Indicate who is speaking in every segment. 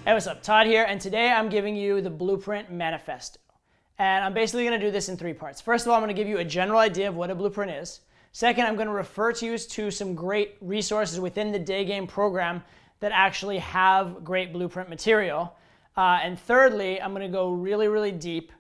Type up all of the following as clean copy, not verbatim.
Speaker 1: Hey, what's up? Todd here, and today I'm giving you the Blueprint Manifesto. And I'm basically going to do this in three parts. First of all, I'm going to give you a general idea of what a blueprint is. Second, I'm going to refer to you to some great resources within the day game program that actually have great blueprint material. And thirdly, I'm going to go really deep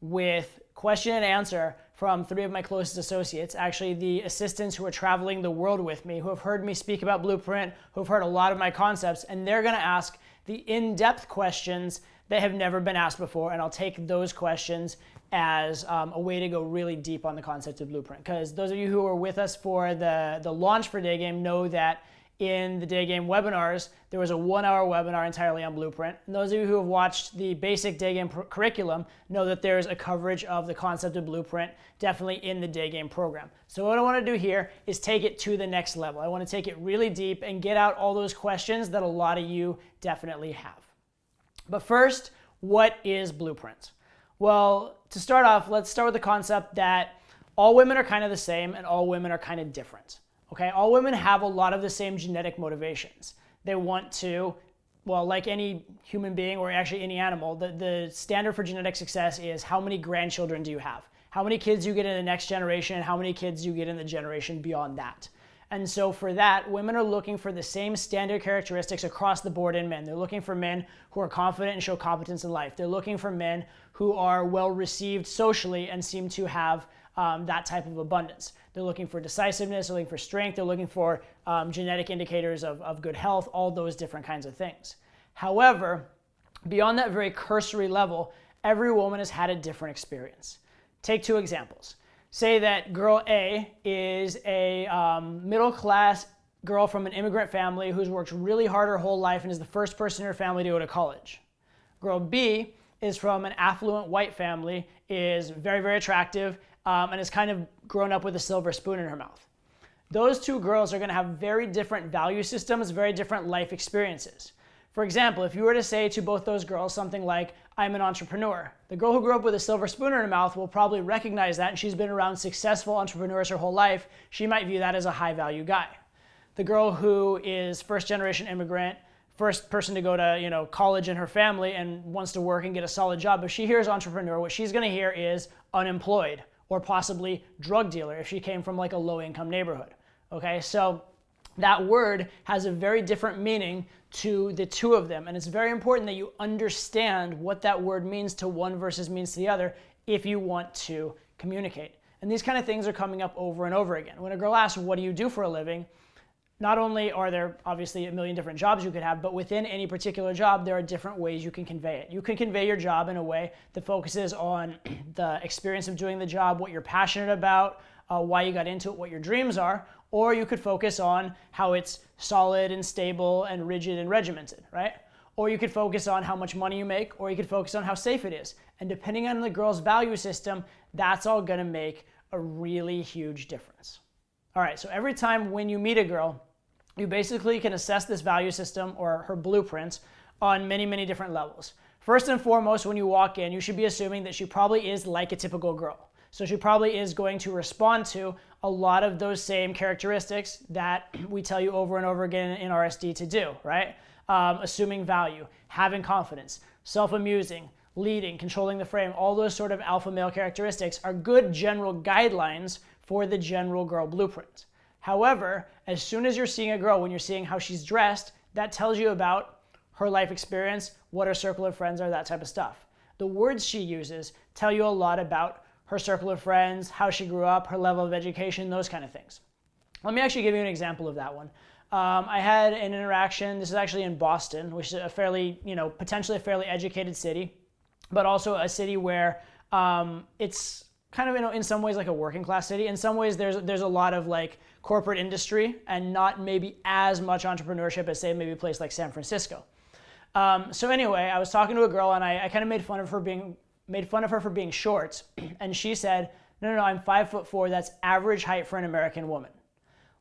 Speaker 1: with question and answer from three of my closest associates, actually the assistants who are traveling the world with me, who have heard me speak about Blueprint, who have heard a lot of my concepts, and they're going to ask the in-depth questions that have never been asked before, and I'll take those questions as a way to go really deep on the concept of Blueprint. Because those of you who were with us for the launch for Day Game know that in the Day Game webinars, there was a 1-hour webinar entirely on Blueprint. And those of you who have watched the basic Day Game curriculum know that there's a coverage of the concept of Blueprint definitely in the Day Game program. So what I want to do here is take it to the next level. I want to take it really deep and get out all those questions that a lot of you definitely have. But first, what is Blueprint? Well, to start off, let's start with the concept that all women are kind of the same and all women are kind of different. Okay, all women have a lot of the same genetic motivations. They want to, well, like any human being or actually any animal, the standard for genetic success is how many grandchildren do you have? How many kids you get in the next generation and how many kids you get in the generation beyond that. And so for that, women are looking for the same standard characteristics across the board in men. They're looking for men who are confident and show competence in life. They're looking for men who are well received socially and seem to have that type of abundance. They're looking for decisiveness, they're looking for strength, they're looking for genetic indicators of good health, all those different kinds of things. However, beyond that very cursory level, every woman has had a different experience. Take two examples. Say that girl A is a middle-class girl from an immigrant family who's worked really hard her whole life and is the first person in her family to go to college. Girl B is from an affluent white family, is very attractive, and has kind of grown up with a silver spoon in her mouth. Those two girls are going to have very different value systems, very different life experiences. For example, if you were to say to both those girls something like, I'm an entrepreneur, the girl who grew up with a silver spoon in her mouth will probably recognize that, and she's been around successful entrepreneurs her whole life. She might view that as a high value guy. The girl who is first generation immigrant, first person to go to college in her family and wants to work and get a solid job, if she hears entrepreneur, what she's going to hear is unemployed or possibly drug dealer if she came from like a low income neighborhood. Okay, so that word has a very different meaning to the two of them, and it's very important that you understand what that word means to one versus means to the other if you want to communicate. And these kind of things are coming up over and over again. When a girl asks, what do you do for a living? Not only are there obviously a million different jobs you could have, but within any particular job, there are different ways you can convey it. You can convey your job in a way that focuses on the experience of doing the job, what you're passionate about, why you got into it, what your dreams are, or you could focus on how it's solid and stable and rigid and regimented, right? Or you could focus on how much money you make, or you could focus on how safe it is. And depending on the girl's value system, that's all gonna make a really huge difference. All right, so every time when you meet a girl, you basically can assess this value system or her blueprint on many different levels. First and foremost, when you walk in, you should be assuming that she probably is like a typical girl. So she probably is going to respond to a lot of those same characteristics that we tell you over and over again in RSD to do, right? Assuming value, having confidence, self-amusing, leading, controlling the frame, all those sort of alpha male characteristics are good general guidelines for the general girl blueprint. However, as soon as you're seeing a girl, when you're seeing how she's dressed, that tells you about her life experience, what her circle of friends are, that type of stuff. The words she uses tell you a lot about her circle of friends, how she grew up, her level of education, those kind of things. Let me actually give you an example of that one. I had an interaction, this is actually in Boston, which is a fairly, potentially a fairly educated city, but also a city where it's kind of in some ways like a working class city. In some ways there's a lot of like corporate industry and not maybe as much entrepreneurship as say maybe a place like San Francisco. So anyway, I was talking to a girl and I kind of made fun of her for being short, and she said, no, I'm 5'4", that's average height for an American woman.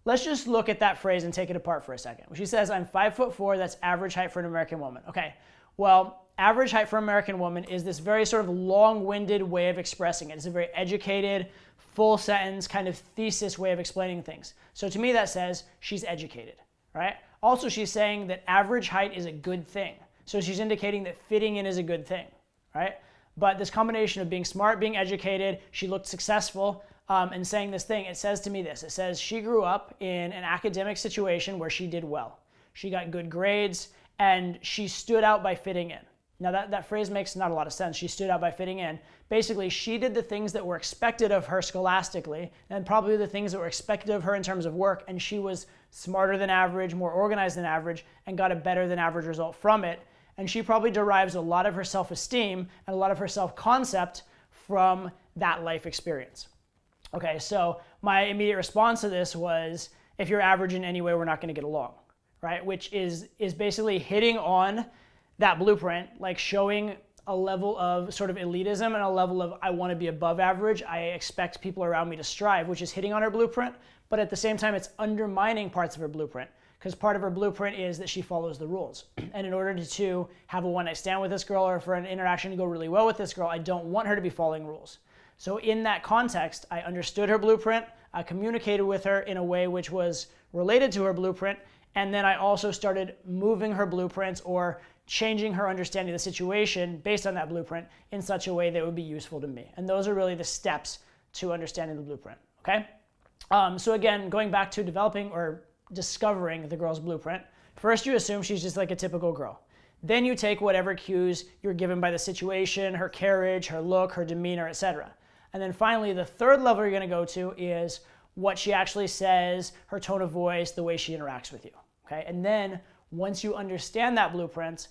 Speaker 1: Let's just look at that phrase and take it apart for a second. She says, I'm 5'4", that's average height for an American woman. Okay, well, average height for an American woman is this very sort of long-winded way of expressing it. It's a very educated, full sentence kind of thesis way of explaining things. So to me that says she's educated, right? Also, she's saying that average height is a good thing. So she's indicating that fitting in is a good thing, right? But this combination of being smart, being educated, she looked successful, and saying this thing, it says to me this. It says she grew up in an academic situation where she did well. She got good grades, and she stood out by fitting in. Now that phrase makes not a lot of sense. She stood out by fitting in. Basically, she did the things that were expected of her scholastically, and probably the things that were expected of her in terms of work, and she was smarter than average, more organized than average, and got a better than average result from it. And she probably derives a lot of her self-esteem and a lot of her self-concept from that life experience. Okay, so my immediate response to this was, if you're average in any way, we're not going to get along, right? Which is basically hitting on that blueprint, like showing a level of sort of elitism and a level of I want to be above average. I expect people around me to strive, which is hitting on her blueprint, but at the same time, it's undermining parts of her blueprint, because part of her blueprint is that she follows the rules. And in order to have a one-night stand with this girl, or for an interaction to go really well with this girl, I don't want her to be following rules. So in that context, I understood her blueprint, I communicated with her in a way which was related to her blueprint, and then I also started moving her blueprints or changing her understanding of the situation based on that blueprint in such a way that would be useful to me. And those are really the steps to understanding the blueprint, okay? So again, going back to developing or discovering the girl's blueprint, first you assume she's just like a typical girl. Then you take whatever cues you're given by the situation, her carriage, her look, her demeanor, etc. And then finally, the third level you're going to go to is what she actually says, her tone of voice, the way she interacts with you. Okay? And then once you understand that blueprint,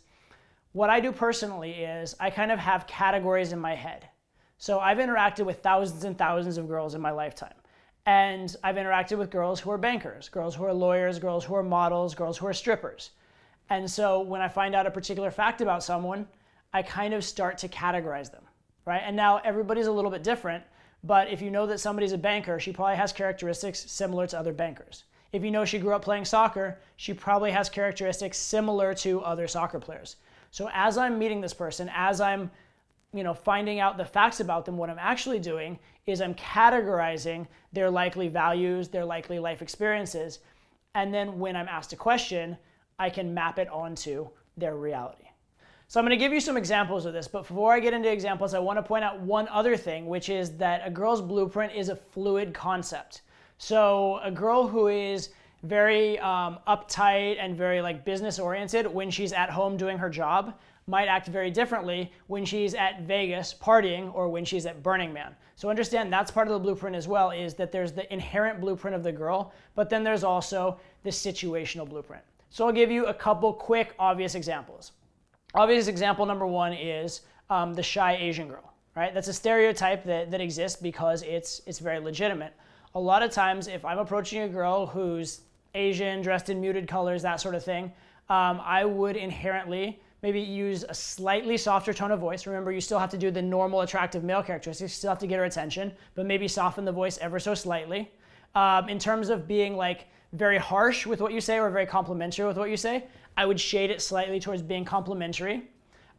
Speaker 1: what I do personally is I kind of have categories in my head. So I've interacted with thousands and thousands of girls in my lifetime. And I've interacted with girls who are bankers, girls who are lawyers, girls who are models, girls who are strippers. And so when I find out a particular fact about someone, I kind of start to categorize them. Right? And now everybody's a little bit different, but if you know that somebody's a banker, she probably has characteristics similar to other bankers. If you know she grew up playing soccer, she probably has characteristics similar to other soccer players. So as I'm meeting this person, as I'm finding out the facts about them, what I'm actually doing is I'm categorizing their likely values, their likely life experiences, and then when I'm asked a question, I can map it onto their reality. So I'm going to give you some examples of this, but before I get into examples, I want to point out one other thing, which is that a girl's blueprint is a fluid concept. So a girl who is very uptight and very business oriented when she's at home doing her job might act very differently when she's at Vegas partying or when she's at Burning Man. So understand that's part of the blueprint as well, is that there's the inherent blueprint of the girl, but then there's also the situational blueprint. So I'll give you a couple quick, obvious examples. Obvious example number one is the shy Asian girl, right? That's a stereotype that exists because it's very legitimate. A lot of times, if I'm approaching a girl who's Asian, dressed in muted colors, that sort of thing, I would inherently maybe use a slightly softer tone of voice. Remember, you still have to do the normal attractive male characteristics. You still have to get her attention, but maybe soften the voice ever so slightly. In terms of being very harsh with what you say or very complimentary with what you say, I would shade it slightly towards being complimentary.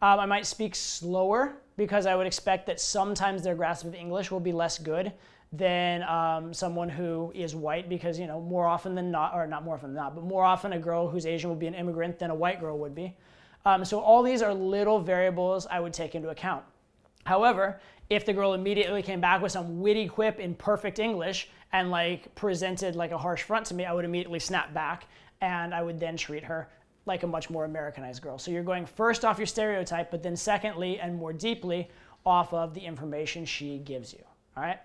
Speaker 1: I might speak slower because I would expect that sometimes their grasp of English will be less good than someone who is white, because more often than not, or not more often than not, but more often a girl who's Asian would be an immigrant than a white girl would be. So all these are little variables I would take into account. However, if the girl immediately came back with some witty quip in perfect English and presented a harsh front to me, I would immediately snap back and I would then treat her like a much more Americanized girl. So you're going first off your stereotype, but then secondly and more deeply off of the information she gives you. All right.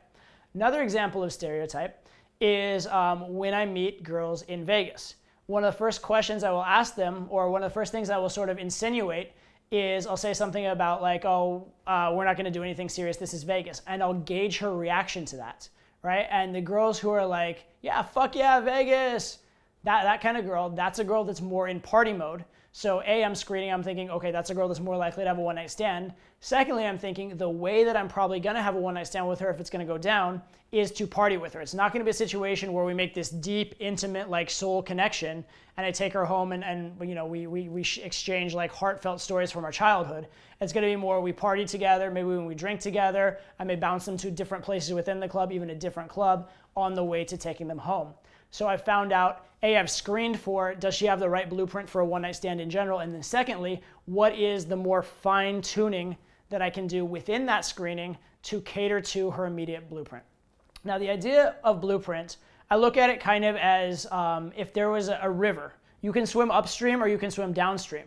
Speaker 1: Another example of stereotype is when I meet girls in Vegas. One of the first questions I will ask them, or one of the first things I will sort of insinuate, is I'll say something about we're not going to do anything serious, this is Vegas. And I'll gauge her reaction to that, right? And the girls who are yeah, fuck yeah, Vegas, that kind of girl, that's a girl that's more in party mode. So I'm screening, I'm thinking, okay, that's a girl that's more likely to have a one-night stand. Secondly, I'm thinking the way that I'm probably going to have a one-night stand with her, if it's going to go down, is to party with her. It's not going to be a situation where we make this deep, intimate, soul connection, and I take her home and we exchange heartfelt stories from our childhood. It's going to be more we party together, maybe when we drink together, I may bounce them to different places within the club, even a different club, on the way to taking them home. So I found out, A, I've screened for, does she have the right blueprint for a one-night stand in general? And then secondly, what is the more fine-tuning that I can do within that screening to cater to her immediate blueprint? Now, the idea of blueprint, I look at it kind of as if there was a river. You can swim upstream or you can swim downstream.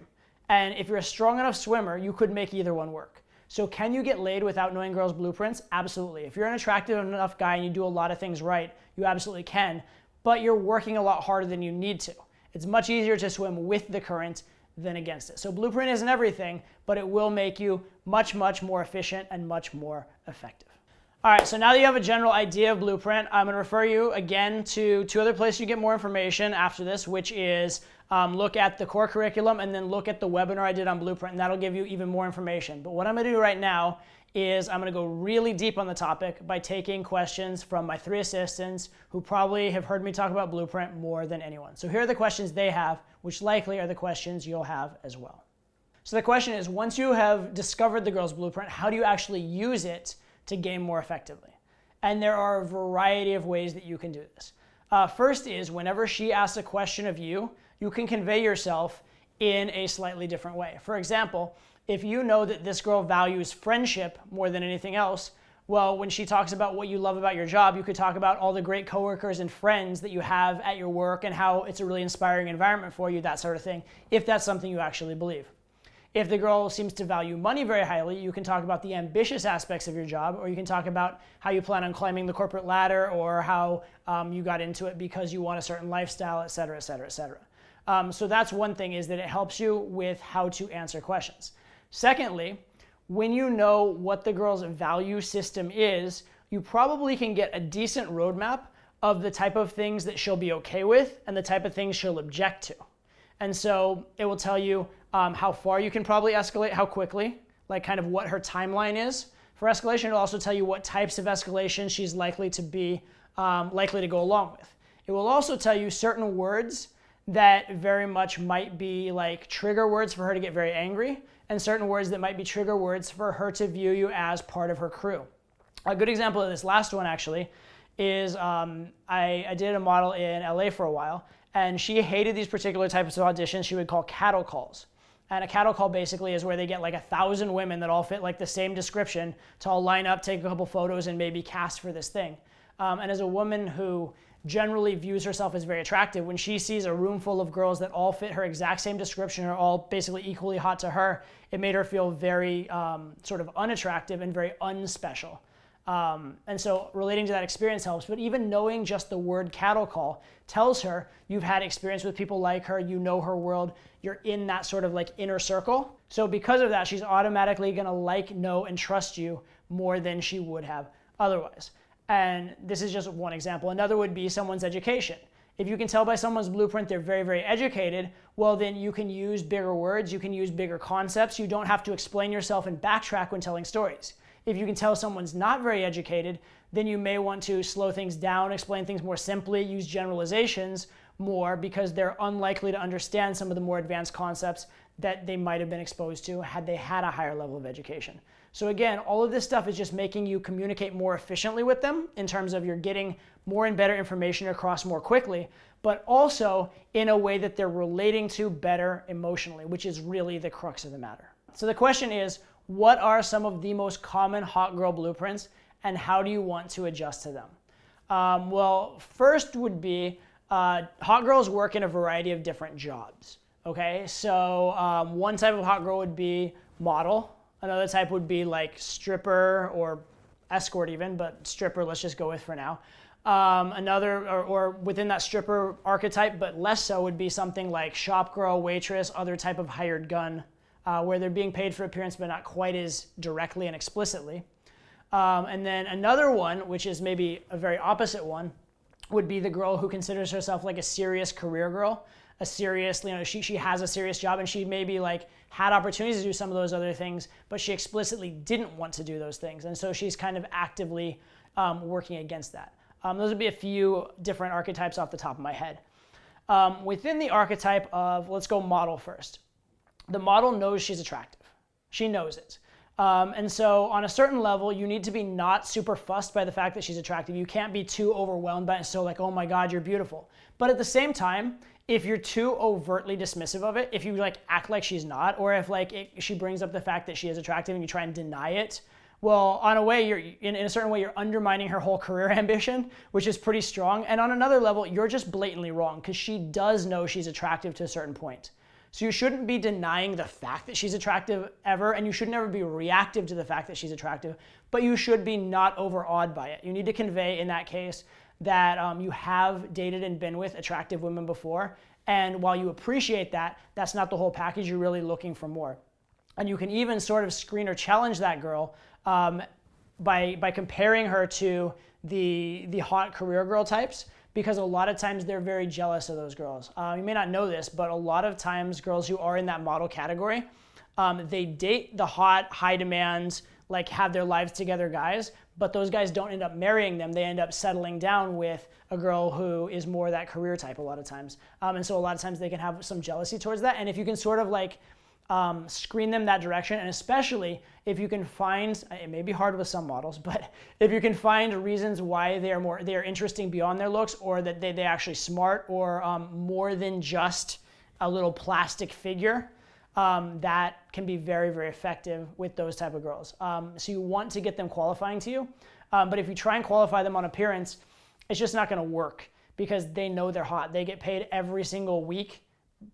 Speaker 1: And if you're a strong enough swimmer, you could make either one work. So can you get laid without knowing girls' blueprints? Absolutely. If you're an attractive enough guy and you do a lot of things right, you absolutely can. But you're working a lot harder than you need to. It's much easier to swim with the current than against it. So blueprint isn't everything, but it will make you much, much more efficient and much more effective. All right, so now that you have a general idea of blueprint, I'm going to refer you again to two other places you get more information after this, which is look at the core curriculum and then look at the webinar I did on blueprint, and that'll give you even more information. But what I'm going to do right now is I'm going to go really deep on the topic by taking questions from my 3 assistants who probably have heard me talk about blueprint more than anyone. So here are the questions they have, which likely are the questions you'll have as well. So the question is, once you have discovered the girl's blueprint, how do you actually use it to game more effectively? And there are a variety of ways that you can do this. First is, whenever she asks a question of you, you can convey yourself in a slightly different way. For example, if you know that this girl values friendship more than anything else, well, when she talks about what you love about your job, you could talk about all the great coworkers and friends that you have at your work and how it's a really inspiring environment for you, that sort of thing, if that's something you actually believe. If the girl seems to value money very highly, you can talk about the ambitious aspects of your job, or you can talk about how you plan on climbing the corporate ladder, or how you got into it because you want a certain lifestyle, et cetera, et cetera, et cetera. So that's one thing, is that it helps you with how to answer questions. Secondly, when you know what the girl's value system is, you probably can get a decent roadmap of the type of things that she'll be okay with and the type of things she'll object to. And so it will tell you how far you can probably escalate, how quickly, like kind of what her timeline is for escalation. It'll also tell you what types of escalation she's likely to be likely to go along with. It will also tell you certain words that very much might be like trigger words for her to get very angry, and certain words that might be trigger words for her to view you as part of her crew. A good example of this last one actually is I did a model in LA for a while, and she hated these particular types of auditions she would call cattle calls. And a cattle call basically is where they get like 1,000 women that all fit like the same description to all line up, take a couple photos, and maybe cast for this thing. And as a woman who generally views herself as very attractive, when she sees a room full of girls that all fit her exact same description, are all basically equally hot to her, it made her feel very sort of unattractive and very unspecial. And so relating to that experience helps, but even knowing just the word cattle call tells her you've had experience with people like her, you know her world, you're in that sort of like inner circle. So because of that, she's automatically gonna like, know, and trust you more than she would have otherwise. And this is just one example. Another would be someone's education. If you can tell by someone's blueprint they're very, very educated, well then you can use bigger words, you can use bigger concepts, you don't have to explain yourself and backtrack when telling stories. If you can tell someone's not very educated, then you may want to slow things down, explain things more simply, use generalizations more, because they're unlikely to understand some of the more advanced concepts that they might have been exposed to had they had a higher level of education. So again, all of this stuff is just making you communicate more efficiently with them in terms of you're getting more and better information across more quickly, but also in a way that they're relating to better emotionally, which is really the crux of the matter. So the question is, what are some of the most common hot girl blueprints, and how do you want to adjust to them? Well, first would be hot girls work in a variety of different jobs. Okay, so one type of hot girl would be model. Another type would be like stripper or escort even, but stripper let's just go with for now. Another, or within that stripper archetype, but less so, would be something like shop girl, waitress, other type of hired gun, where they're being paid for appearance but not quite as directly and explicitly. And then another one, which is maybe a very opposite one, would be the girl who considers herself like a serious career girl, a serious, she has a serious job, and she maybe like had opportunities to do some of those other things, but she explicitly didn't want to do those things. And so she's kind of actively working against that. Those would be a few different archetypes off the top of my head. Within the archetype of, let's go model first. The model knows she's attractive. She knows it. And so on a certain level, you need to be not super fussed by the fact that she's attractive. You can't be too overwhelmed by it, so like, oh my God, you're beautiful. But at the same time, if you're too overtly dismissive of it, if you like act like she's not, or if like she brings up the fact that she is attractive and you try and deny it, well, on a way, you're in a certain way, you're undermining her whole career ambition, which is pretty strong. And on another level, you're just blatantly wrong because she does know she's attractive to a certain point. So you shouldn't be denying the fact that she's attractive ever, and you should never be reactive to the fact that she's attractive, but you should be not overawed by it. You need to convey in that case that you have dated and been with attractive women before, and while you appreciate that, that's not the whole package. You're really looking for more. And you can even sort of screen or challenge that girl by comparing her to the hot career girl types, because a lot of times they're very jealous of those girls. You may not know this, but a lot of times girls who are in that model category, they date the hot, high demand, like have their lives together guys, but those guys don't end up marrying them. They end up settling down with a girl who is more that career type a lot of times. And so a lot of times they can have some jealousy towards that. And if you can sort of like screen them that direction, and especially if you can find, it may be hard with some models, but if you can find reasons why they are interesting beyond their looks, or that they're actually smart, or more than just a little plastic figure, that can be very, very effective with those type of girls. So you want to get them qualifying to you, but if you try and qualify them on appearance, it's just not going to work because they know they're hot. They get paid every single week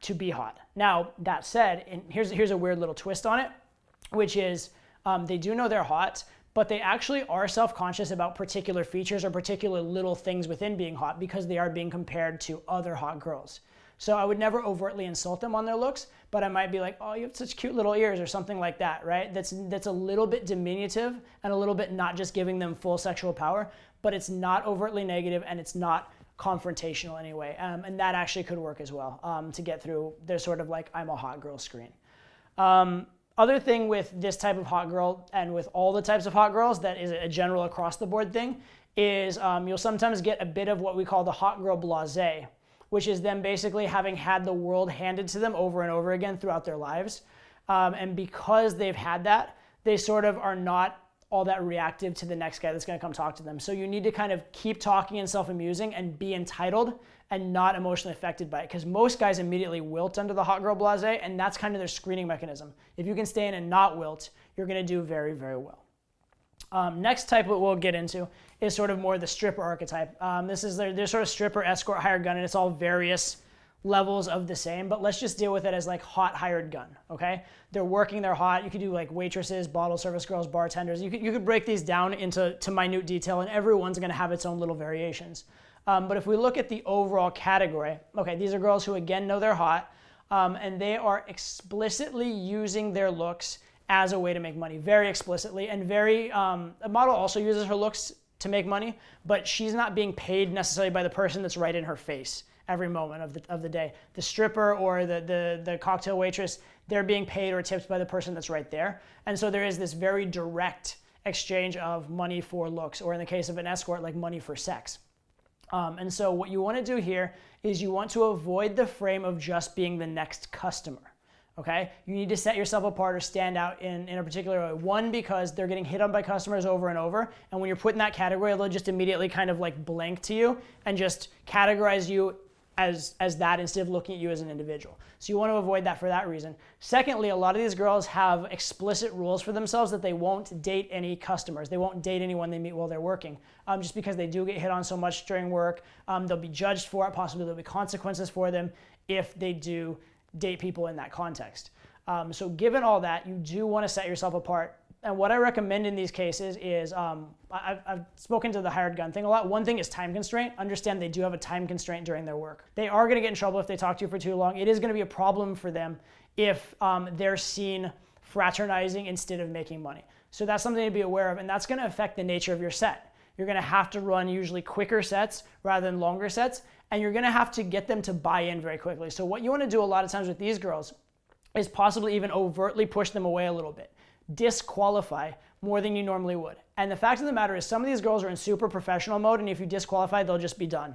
Speaker 1: to be hot. Now, that said, and here's a weird little twist on it, which is they do know they're hot, but they actually are self-conscious about particular features or particular little things within being hot because they are being compared to other hot girls. So I would never overtly insult them on their looks, but I might be like, oh, you have such cute little ears or something like that, right? That's a little bit diminutive and a little bit not just giving them full sexual power, but it's not overtly negative and it's not confrontational anyway. And that actually could work as well to get through their sort of like, I'm a hot girl screen. Other thing with this type of hot girl and with all the types of hot girls that is a general across the board thing is you'll sometimes get a bit of what we call the hot girl blasé, which is them basically having had the world handed to them over and over again throughout their lives. And because they've had that, they sort of are not all that reactive to the next guy that's going to come talk to them. So you need to kind of keep talking and self-amusing and be entitled and not emotionally affected by it, because most guys immediately wilt under the hot girl blasé, and that's kind of their screening mechanism. If you can stay in and not wilt, you're going to do very, very well. Next type that we'll get into is sort of more the stripper archetype. This is their sort of stripper, escort, hired gun, and it's all various levels of the same, but let's just deal with it as like hot hired gun, okay? They're working, they're hot. You could do like waitresses, bottle service girls, bartenders. You could break these down into minute detail, and everyone's gonna have its own little variations. But if we look at the overall category, okay, these are girls who again know they're hot, and they are explicitly using their looks as a way to make money, very explicitly, and very, a model also uses her looks to make money, but she's not being paid necessarily by the person that's right in her face every moment of the day. The stripper or the cocktail waitress, they're being paid or tipped by the person that's right there. And so there is this very direct exchange of money for looks, or in the case of an escort, like money for sex. And so what you want to do here is you want to avoid the frame of just being the next customer. Okay, you need to set yourself apart or stand out in a particular way. One, because they're getting hit on by customers over and over, and when you're put in that category, they'll just immediately kind of like blank to you and just categorize you as that instead of looking at you as an individual. So you want to avoid that for that reason. Secondly, a lot of these girls have explicit rules for themselves that they won't date any customers. They won't date anyone they meet while they're working, just because they do get hit on so much during work. They'll be judged for it. Possibly there'll be consequences for them if they do date people in that context. So given all that, you do want to set yourself apart. And what I recommend in these cases is, I've spoken to the hired gun thing a lot. One thing is time constraint. Understand they do have a time constraint during their work. They are going to get in trouble if they talk to you for too long. It is going to be a problem for them if they're seen fraternizing instead of making money. So that's something to be aware of, and that's going to affect the nature of your set. You're going to have to run usually quicker sets rather than longer sets, and you're going to have to get them to buy in very quickly. So what you want to do a lot of times with these girls is possibly even overtly push them away a little bit. Disqualify more than you normally would. And the fact of the matter is some of these girls are in super professional mode, and if you disqualify, they'll just be done.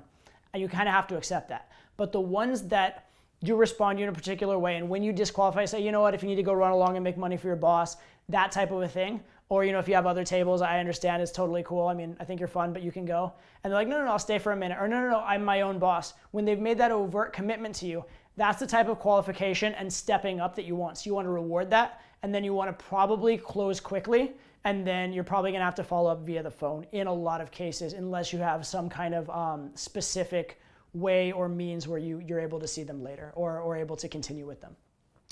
Speaker 1: And you kind of have to accept that. But the ones that do respond to you in a particular way. And when you disqualify, say, you know what, if you need to go run along and make money for your boss, that type of a thing. Or, if you have other tables, I understand, it's totally cool. I mean, I think you're fun, but you can go. And they're like, no, I'll stay for a minute. Or no, I'm my own boss. When they've made that overt commitment to you, that's the type of qualification and stepping up that you want. So you want to reward that, and then you want to probably close quickly, and then you're probably going to have to follow up via the phone in a lot of cases, unless you have some kind of specific way or means where you're able to see them later or able to continue with them.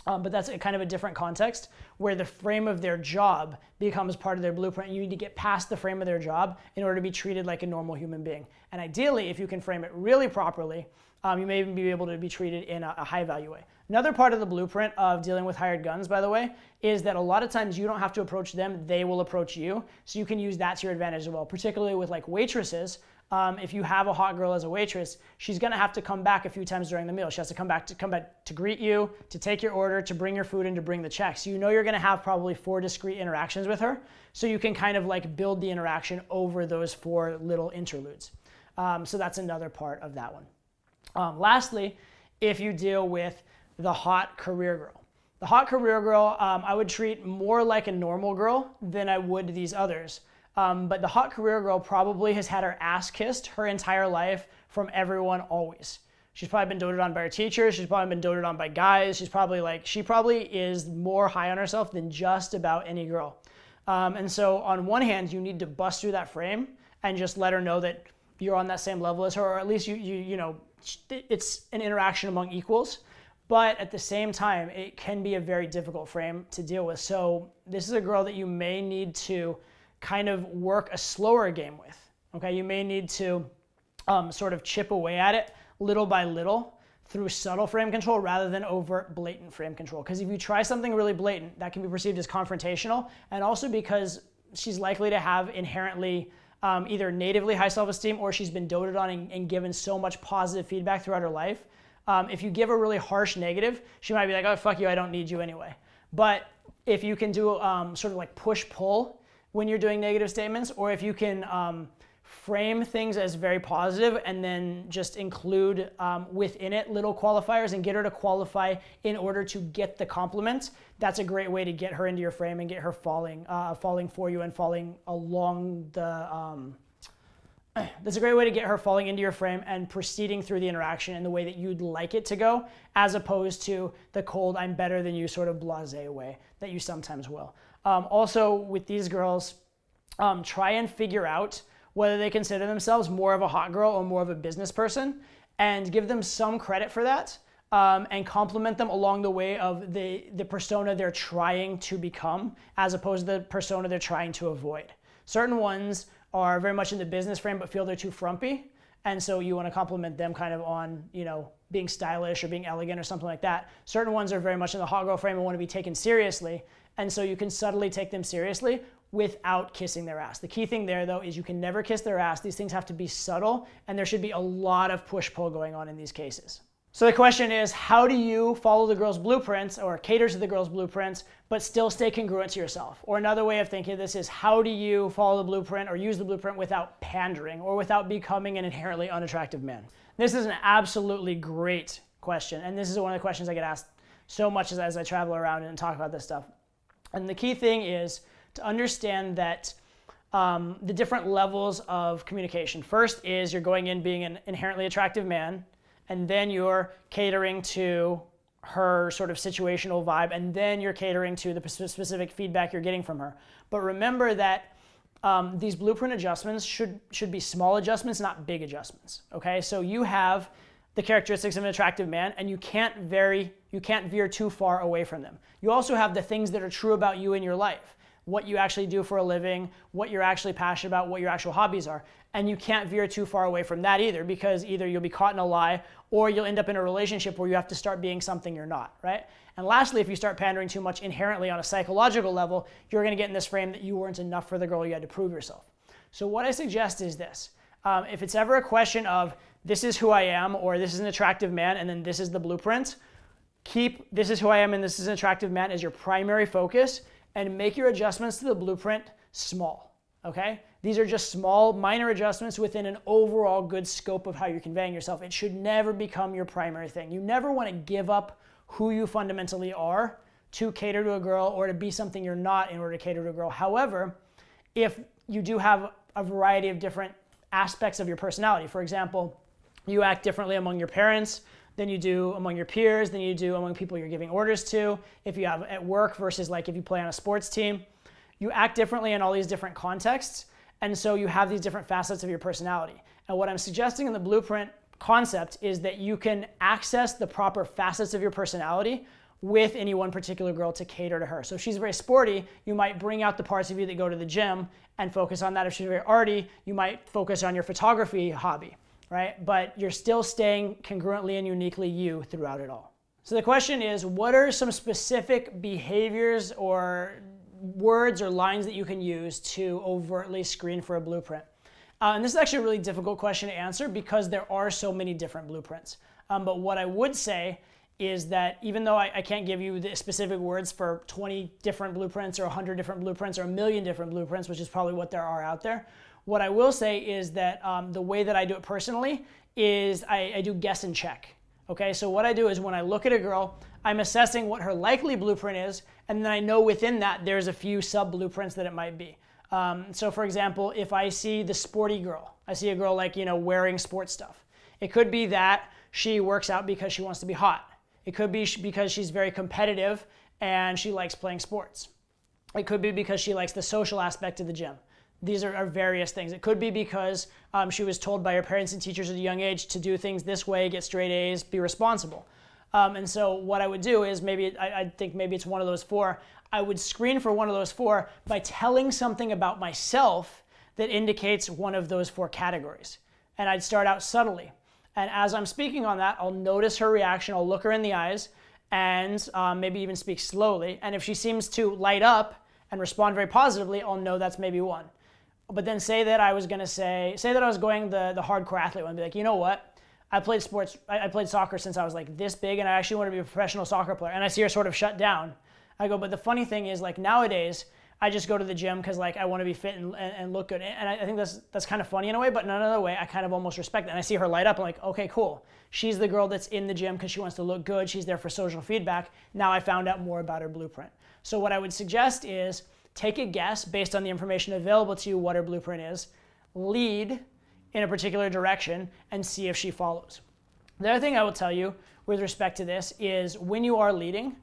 Speaker 1: But that's a kind of a different context where the frame of their job becomes part of their blueprint. You need to get past the frame of their job in order to be treated like a normal human being. And ideally, if you can frame it really properly, you may even be able to be treated in a high value way. Another part of the blueprint of dealing with hired guns, by the way, is that a lot of times you don't have to approach them, they will approach you. So you can use that to your advantage as well, particularly with like waitresses. If you have a hot girl as a waitress, she's gonna have to come back a few times during the meal. She has to come back to greet you, to take your order, to bring your food, and to bring the check. So you're gonna have probably 4 discrete interactions with her. So you can kind of like build the interaction over those 4 little interludes. So that's another part of that one. Lastly, if you deal with the hot career girl. The hot career girl, I would treat more like a normal girl than I would these others. But the hot career girl probably has had her ass kissed her entire life from everyone always. She's probably been doted on by her teachers. She's probably been doted on by guys. She probably is more high on herself than just about any girl. And so on one hand, you need to bust through that frame and just let her know that you're on that same level as her, or at least it's an interaction among equals. But at the same time, it can be a very difficult frame to deal with. So this is a girl that you may need to kind of work a slower game with. Okay, you may need to sort of chip away at it little by little through subtle frame control rather than overt blatant frame control. Because if you try something really blatant, that can be perceived as confrontational, and also because she's likely to have inherently either natively high self-esteem, or she's been doted on and given so much positive feedback throughout her life. If you give a really harsh negative, she might be like, oh, fuck you, I don't need you anyway. But if you can do sort of like push-pull when you're doing negative statements, or if you can frame things as very positive and then just include within it little qualifiers and get her to qualify in order to get the compliment, that's a great way to get her into your frame and get her falling for you and falling along the... That's a great way to get her falling into your frame and proceeding through the interaction in the way that you'd like it to go, as opposed to the cold, I'm better than you sort of blasé way that you sometimes will. Also, with these girls, try and figure out whether they consider themselves more of a hot girl or more of a business person, and give them some credit for that, and compliment them along the way of the persona they're trying to become, as opposed to the persona they're trying to avoid. Certain ones are very much in the business frame but feel they're too frumpy, and so you want to compliment them kind of on, being stylish or being elegant or something like that. Certain ones are very much in the hot girl frame and want to be taken seriously, and so you can subtly take them seriously without kissing their ass. The key thing there, though, is you can never kiss their ass. These things have to be subtle, and there should be a lot of push-pull going on in these cases. So the question is, how do you follow the girl's blueprints or cater to the girl's blueprints, but still stay congruent to yourself? Or another way of thinking of this is, how do you follow the blueprint or use the blueprint without pandering or without becoming an inherently unattractive man? This is an absolutely great question, and this is one of the questions I get asked so much as I travel around and talk about this stuff. And the key thing is to understand that the different levels of communication. First is you're going in being an inherently attractive man, and then you're catering to her sort of situational vibe, and then you're catering to the specific feedback you're getting from her. But remember that these blueprint adjustments should be small adjustments, not big adjustments. Okay, so you have the characteristics of an attractive man, and you can't veer too far away from them. You also have the things that are true about you in your life, what you actually do for a living, what you're actually passionate about, what your actual hobbies are. And you can't veer too far away from that either, because either you'll be caught in a lie or you'll end up in a relationship where you have to start being something you're not, right? And lastly, if you start pandering too much inherently on a psychological level, you're gonna get in this frame that you weren't enough for the girl, you had to prove yourself. So what I suggest is this. If it's ever a question of this is who I am, or this is an attractive man, and then this is the blueprint, keep this is who I am and this is an attractive man as your primary focus, and make your adjustments to the blueprint small, okay? These are just small, minor adjustments within an overall good scope of how you're conveying yourself. It should never become your primary thing. You never want to give up who you fundamentally are to cater to a girl or to be something you're not in order to cater to a girl. However, if you do have a variety of different aspects of your personality, for example, you act differently among your parents than you do among your peers, than you do among people you're giving orders to, if you have at work versus like if you play on a sports team, you act differently in all these different contexts. And so you have these different facets of your personality. And what I'm suggesting in the blueprint concept is that you can access the proper facets of your personality with any one particular girl to cater to her. So if she's very sporty, you might bring out the parts of you that go to the gym and focus on that. If she's very arty, you might focus on your photography hobby, right? But you're still staying congruently and uniquely you throughout it all. So the question is, what are some specific behaviors or words or lines that you can use to overtly screen for a blueprint? And this is actually a really difficult question to answer because there are so many different blueprints. But what I would say is that even though I can't give you the specific words for 20 different blueprints or 100 different blueprints or a million different blueprints, which is probably what there are out there, what I will say is that the way that I do it personally is I do guess and check. Okay, so what I do is when I look at a girl, I'm assessing what her likely blueprint is, and then I know within that there's a few sub-blueprints that it might be. So for example, if I see the sporty girl, I see a girl like, wearing sports stuff. It could be that she works out because she wants to be hot. It could be because she's very competitive and she likes playing sports. It could be because she likes the social aspect of the gym. These are various things. It could be because she was told by her parents and teachers at a young age to do things this way, get straight A's, be responsible. And so what I would do is I think maybe it's one of those four. I would screen for one of those four by telling something about myself that indicates one of those four categories. And I'd start out subtly. And as I'm speaking on that, I'll notice her reaction. I'll look her in the eyes and maybe even speak slowly. And if she seems to light up and respond very positively, I'll know that's maybe one. But then say that I was going the hardcore athlete one and be like, you know what? I played soccer since I was like this big and I actually want to be a professional soccer player. And I see her sort of shut down. I go, but the funny thing is like nowadays, I just go to the gym because like I want to be fit and look good. And I think that's kind of funny in a way, but in another way, I kind of almost respect it. And I see her light up. I'm like, okay, cool. She's the girl that's in the gym because she wants to look good. She's there for social feedback. Now I found out more about her blueprint. So what I would suggest is take a guess based on the information available to you what her blueprint is, lead in a particular direction, and see if she follows. The other thing I will tell you with respect to this is when you are leading,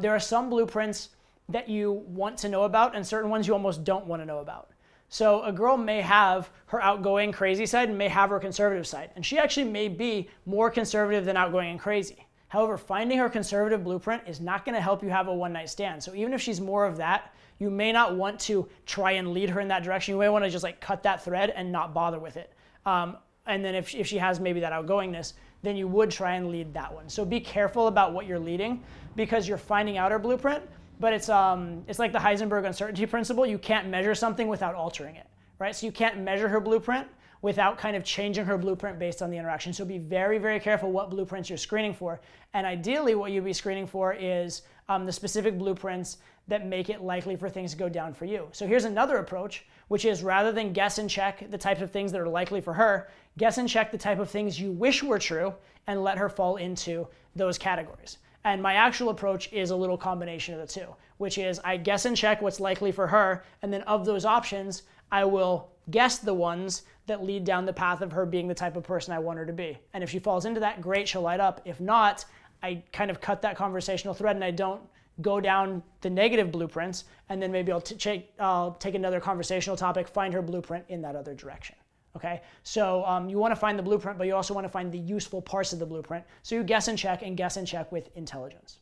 Speaker 1: there are some blueprints that you want to know about and certain ones you almost don't want to know about. So a girl may have her outgoing crazy side and may have her conservative side. And she actually may be more conservative than outgoing and crazy. However, finding her conservative blueprint is not going to help you have a one-night stand. So even if she's more of that, you may not want to try and lead her in that direction. You may want to just like cut that thread and not bother with it. And then if she has maybe that outgoingness, then you would try and lead that one. So be careful about what you're leading because you're finding out her blueprint. But it's like the Heisenberg uncertainty principle. You can't measure something without altering it, right? So you can't measure her blueprint without kind of changing her blueprint based on the interaction. So be very, very careful what blueprints you're screening for. And ideally, what you'd be screening for is the specific blueprints that make it likely for things to go down for you. So here's another approach, which is rather than guess and check the types of things that are likely for her, guess and check the type of things you wish were true and let her fall into those categories. And my actual approach is a little combination of the two, which is I guess and check what's likely for her, and then of those options, I will guess the ones that lead down the path of her being the type of person I want her to be. And if she falls into that, great, she'll light up. If not, I kind of cut that conversational thread and I don't go down the negative blueprints, and then maybe I'll take another conversational topic, find her blueprint in that other direction. Okay, so you want to find the blueprint, but you also want to find the useful parts of the blueprint. So you guess and check with intelligence.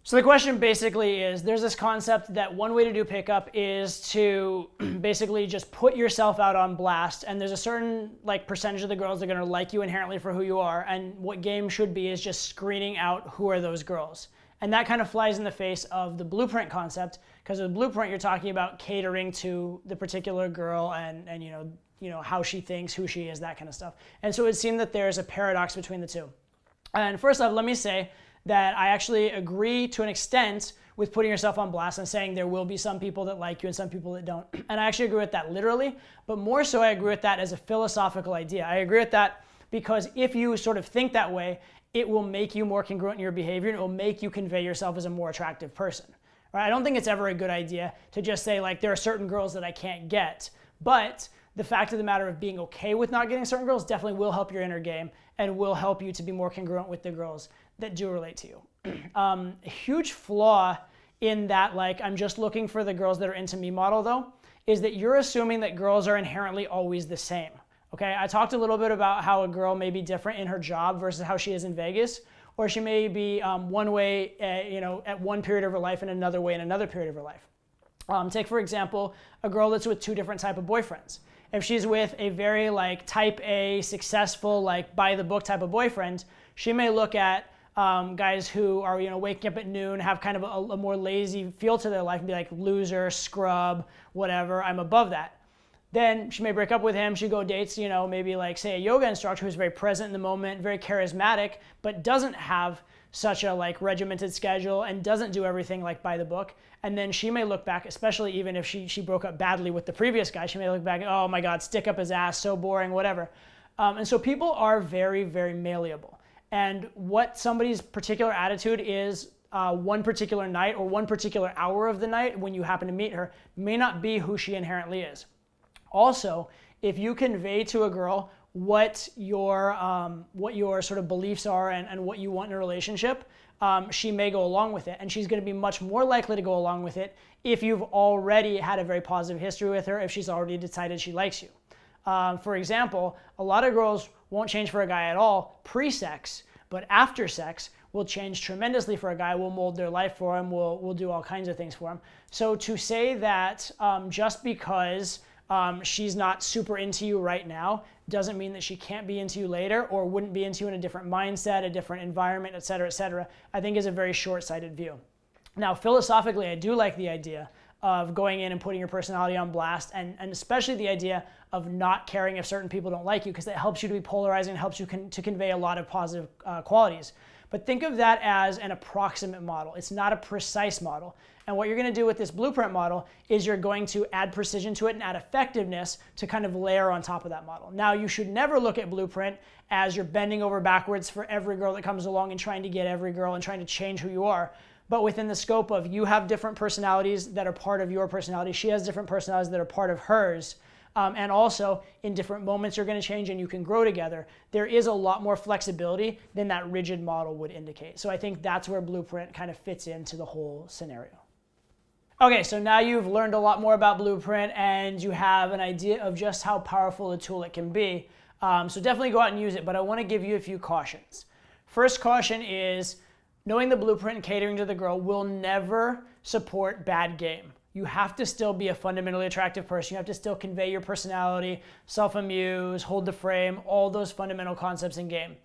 Speaker 1: So the question basically is, there's this concept that one way to do pickup is to basically just put yourself out on blast, and there's a certain percentage of the girls that are going to like you inherently for who you are, and what game should be is just screening out who are those girls. And that kind of flies in the face of the blueprint concept, because with blueprint you're talking about catering to the particular girl and how she thinks, who she is, that kind of stuff. And so it seemed that there's a paradox between the two. And first off, let me say that I actually agree to an extent with putting yourself on blast and saying there will be some people that like you and some people that don't. And I actually agree with that literally, but more so I agree with that as a philosophical idea. I agree with that because if you sort of think that way, it will make you more congruent in your behavior and it will make you convey yourself as a more attractive person. Right? I don't think it's ever a good idea to just say like there are certain girls that I can't get, but the fact of the matter of being okay with not getting certain girls definitely will help your inner game and will help you to be more congruent with the girls that do relate to you. A huge flaw in that like I'm just looking for the girls that are into me model though is that you're assuming that girls are inherently always the same. Okay, I talked a little bit about how a girl may be different in her job versus how she is in Vegas, or she may be one way, at one period of her life and another way in another period of her life. Take for example, a girl that's with two different type of boyfriends. If she's with a very like type A, successful, like by the book type of boyfriend, she may look at guys who are waking up at noon, have kind of a more lazy feel to their life and be like loser, scrub, whatever. I'm above that. Then she may break up with him. She go dates, maybe like say a yoga instructor who's very present in the moment, very charismatic, but doesn't have such a like regimented schedule and doesn't do everything like by the book. And then she may look back, especially even if she broke up badly with the previous guy, she may look back and, oh my God, stick up his ass, so boring, whatever. And so people are very, very malleable. And what somebody's particular attitude is one particular night or one particular hour of the night when you happen to meet her may not be who she inherently is. Also, if you convey to a girl what your sort of beliefs are and what you want in a relationship, she may go along with it. And she's going to be much more likely to go along with it if you've already had a very positive history with her, if she's already decided she likes you. For example, a lot of girls won't change for a guy at all pre-sex, but after sex will change tremendously for a guy, will mold their life for him, will do all kinds of things for him. So to say that just because she's not super into you right now doesn't mean that she can't be into you later or wouldn't be into you in a different mindset, a different environment, et cetera, I think is a very short-sighted view. Now, philosophically, I do like the idea of going in and putting your personality on blast and especially the idea of not caring if certain people don't like you because that helps you to be polarizing, helps you to convey a lot of positive qualities. But think of that as an approximate model. It's not a precise model. And what you're going to do with this blueprint model is you're going to add precision to it and add effectiveness to kind of layer on top of that model. Now, you should never look at blueprint as you're bending over backwards for every girl that comes along and trying to get every girl and trying to change who you are. But within the scope of you have different personalities that are part of your personality. She has different personalities that are part of hers. And also, in different moments, you're going to change and you can grow together. There is a lot more flexibility than that rigid model would indicate. So I think that's where Blueprint kind of fits into the whole scenario. Okay, so now you've learned a lot more about Blueprint and you have an idea of just how powerful a tool it can be. So definitely go out and use it, but I want to give you a few cautions. First caution is knowing the Blueprint and catering to the girl will never support bad game. You have to still be a fundamentally attractive person. You have to still convey your personality, self-amuse, hold the frame, all those fundamental concepts in game.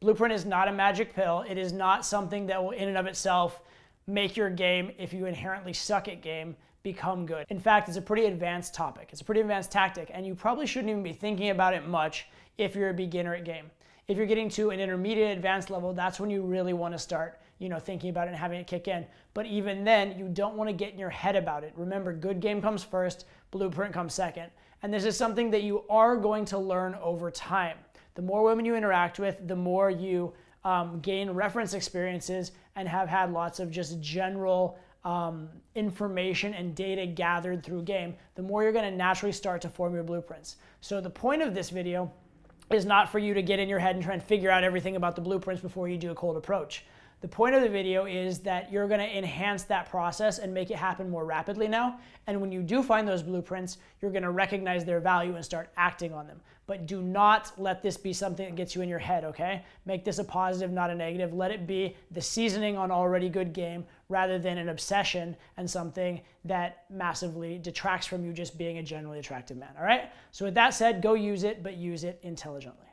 Speaker 1: Blueprint is not a magic pill. It is not something that will in and of itself make your game, if you inherently suck at game, become good. In fact, it's a pretty advanced topic. It's a pretty advanced tactic, and you probably shouldn't even be thinking about it much if you're a beginner at game. If you're getting to an intermediate advanced level, that's when you really want to start thinking about it and having it kick in. But even then, you don't want to get in your head about it. Remember, good game comes first, Blueprint comes second. And this is something that you are going to learn over time. The more women you interact with, the more you gain reference experiences and have had lots of just general information and data gathered through game, the more you're going to naturally start to form your blueprints. So the point of this video is not for you to get in your head and try and figure out everything about the blueprints before you do a cold approach. The point of the video is that you're going to enhance that process and make it happen more rapidly now. And when you do find those blueprints, you're going to recognize their value and start acting on them. But do not let this be something that gets you in your head, okay? Make this a positive, not a negative. Let it be the seasoning on already good game rather than an obsession and something that massively detracts from you just being a generally attractive man, all right? So with that said, go use it, but use it intelligently.